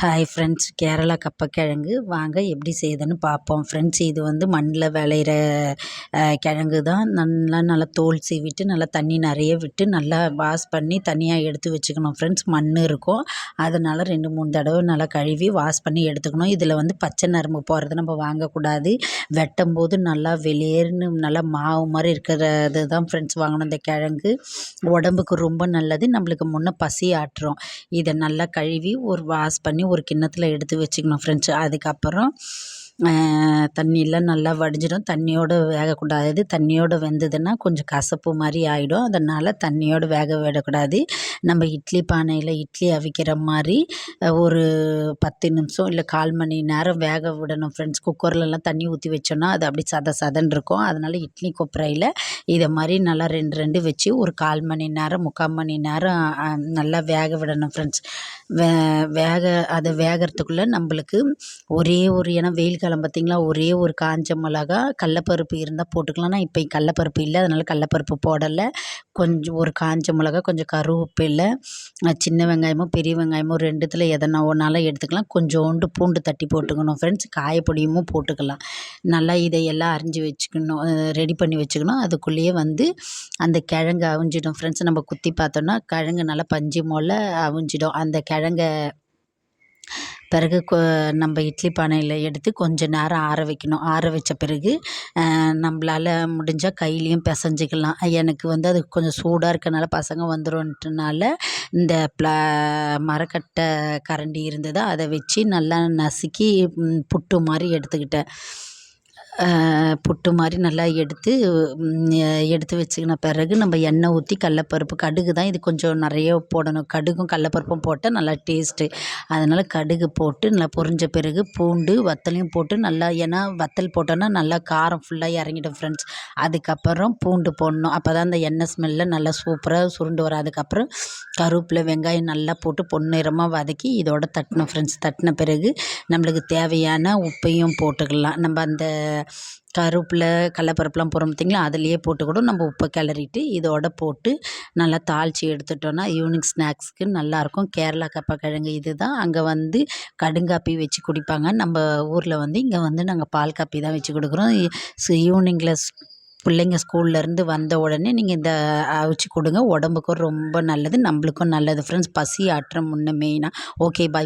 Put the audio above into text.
Hi friends, Kerala கப்பக்கிழங்கு வாங்க எப்படி செய்யுதுன்னு பார்ப்போம் ஃப்ரெண்ட்ஸ். இது வந்து மண்ணில் விளையிற கிழங்கு தான். நல்லா தோல் சீவிட்டு நல்லா தண்ணி நிறைய விட்டு நல்லா வாஷ் பண்ணி தனியாக எடுத்து வச்சுக்கணும் ஃப்ரெண்ட்ஸ். மண் இருக்கும், அதனால் 2-3 தடவை நல்லா கழுவி வாஷ் பண்ணி எடுத்துக்கணும். இதில் வந்து பச்சை நரம்பு போகிறது நம்ம வாங்கக்கூடாது. வெட்டும் போது நல்லா வெளியேறுன்னு நல்லா மாவு மாதிரி இருக்கிறது தான் ஃப்ரெண்ட்ஸ் வாங்கணும். இந்த கிழங்கு உடம்புக்கு ரொம்ப நல்லது, நம்மளுக்கு முன்னே பசி ஆட்டுறோம். இதை நல்லா கழுவி ஒரு வாஷ் பண்ணி ஒரு கிண்ணத்தில் எடுத்து வச்சுக்கணும் ஃப்ரெண்ட்ஸ். அதுக்கப்புறம் தண்ணியெலாம் நல்லா வடிஞ்சிடும். தண்ணியோடு வேகக்கூடாது. தண்ணியோடு வெந்ததுன்னா கொஞ்சம் கசப்பு மாதிரி ஆகிடும். அதனால் தண்ணியோடு வேக விடக்கூடாது. நம்ம இட்லி பானையில் இட்லி அவிக்கிற மாதிரி ஒரு 10 நிமிஷம் இல்லை 1/4 மணி நேரம் வேக விடணும் ஃப்ரெண்ட்ஸ். குக்கர்லலாம் தண்ணி ஊற்றி வச்சோன்னா அது அப்படி சதன்னு இருக்கும். அதனால் இட்லி கொப்பரையில் இதை மாதிரி நல்லா 2 வச்சு ஒரு 1/4 மணி நேரம் 3/4 மணி நேரம் நல்லா வேக விடணும் ஃப்ரெண்ட்ஸ். அது வேகிறதுக்குள்ளே நம்மளுக்கு ஏன்னா வெயில் காலம் பார்த்திங்களா, ஒரே ஒரு காஞ்ச மிளகா, கடலப்பருப்பு இருந்தால் போட்டுக்கலாம். ஆனால் இப்போ கடலப்பருப்பு இல்லை, அதனால் கடலப்பருப்பு போடலை. கொஞ்சம் ஒரு காஞ்ச மிளகா, கொஞ்சம் கருவேப்பிலை, சின்ன வெங்காயமோ பெரிய வெங்காயமோ 2த்தில் எதனா ஒன்றாலும் எடுத்துக்கலாம். கொஞ்சோண்டு பூண்டு தட்டி போட்டுக்கணும் ஃப்ரெண்ட்ஸ். காயப்பொடியும் போட்டுக்கலாம். நல்லா இதையெல்லாம் அரிஞ்சு வச்சுக்கணும், ரெடி பண்ணி வச்சுக்கணும். அதுக்குள்ளேயே வந்து அந்த கிழங்கு அவிஞ்சிடும் ஃப்ரெண்ட்ஸ். நம்ம குத்தி பார்த்தோன்னா கிழங்கு நல்லா பஞ்சு போல் அவிஞ்சிடும். அந்த கிழங்க பிறகு நம்ம இட்லி பானையில் எடுத்து கொஞ்சம் நேரம் ஆற வைக்கணும். ஆற வச்ச பிறகு நம்மளால் முடிஞ்சால் கையிலையும் பிசைஞ்சிக்கலாம். எனக்கு வந்து அது கொஞ்சம் சூடாக இருக்கனால பசங்க வந்துடும்ன்றனால இந்த மரக்கட்டை கரண்டி இருந்தது, அதை வச்சு நல்லா நசுக்கி புட்டு மாதிரி எடுத்துக்கிட்டேன். புட்டு மாதிரி நல்லா எடுத்து வச்சுக்கின பிறகு நம்ம எண்ணெய் ஊற்றி கடலப்பருப்பு, கடுகு தான் இது கொஞ்சம் நிறைய போடணும். கடுகும் கடலப்பருப்பும் போட்டால் நல்லா டேஸ்ட்டு. அதனால் கடுகு போட்டு நல்லா பொரிஞ்ச பிறகு பூண்டு வத்தலையும் போட்டு நல்லா, ஏன்னா வத்தல் போட்டோன்னா நல்லா காரம் ஃபுல்லாக இறங்கிடும் ஃப்ரெண்ட்ஸ். அதுக்கப்புறம் பூண்டு போடணும். அப்போ தான் அந்த எண்ணெய் ஸ்மெல்லில் நல்லா சூப்பராக சுருண்டு வரும். அதுக்கப்புறம் கருவேப்பிலை, வெங்காயம் நல்லா போட்டு பொன்னிறமாக வதக்கி இதோட தட்டணும் ஃப்ரெண்ட்ஸ். தட்டின பிறகு நம்மளுக்கு தேவையான உப்பையும் போட்டுக்கலாம். நம்ம அந்த கருவேப்பிலை கடலப்பருப்புலாம் போடுறோம் பார்த்திங்களா, அதுலேயே போட்டு கூட நம்ம உப்பை கிளறிட்டு இதோட போட்டு நல்லா தாளித்து எடுத்துட்டோன்னா ஈவினிங் ஸ்நாக்ஸ்க்கு நல்லாயிருக்கும். கேரளா கப்பக்கிழங்கு இது தான். அங்கே வந்து கடுங்காப்பி வச்சு குடிப்பாங்க. நம்ம ஊரில் வந்து இங்கே வந்து நாங்கள் பால் காப்பி தான் வச்சு கொடுக்குறோம். ஈவினிங்கில் பிள்ளைங்க ஸ்கூல்லேருந்து வந்த உடனே நீங்கள் இந்த அவிச்சு கொடுங்க. உடம்புக்கும் ரொம்ப நல்லது, நம்மளுக்கும் நல்லது ஃப்ரெண்ட்ஸ். பசி ஆற்ற முன்ன மெயினாக. ஓகே, பாய்.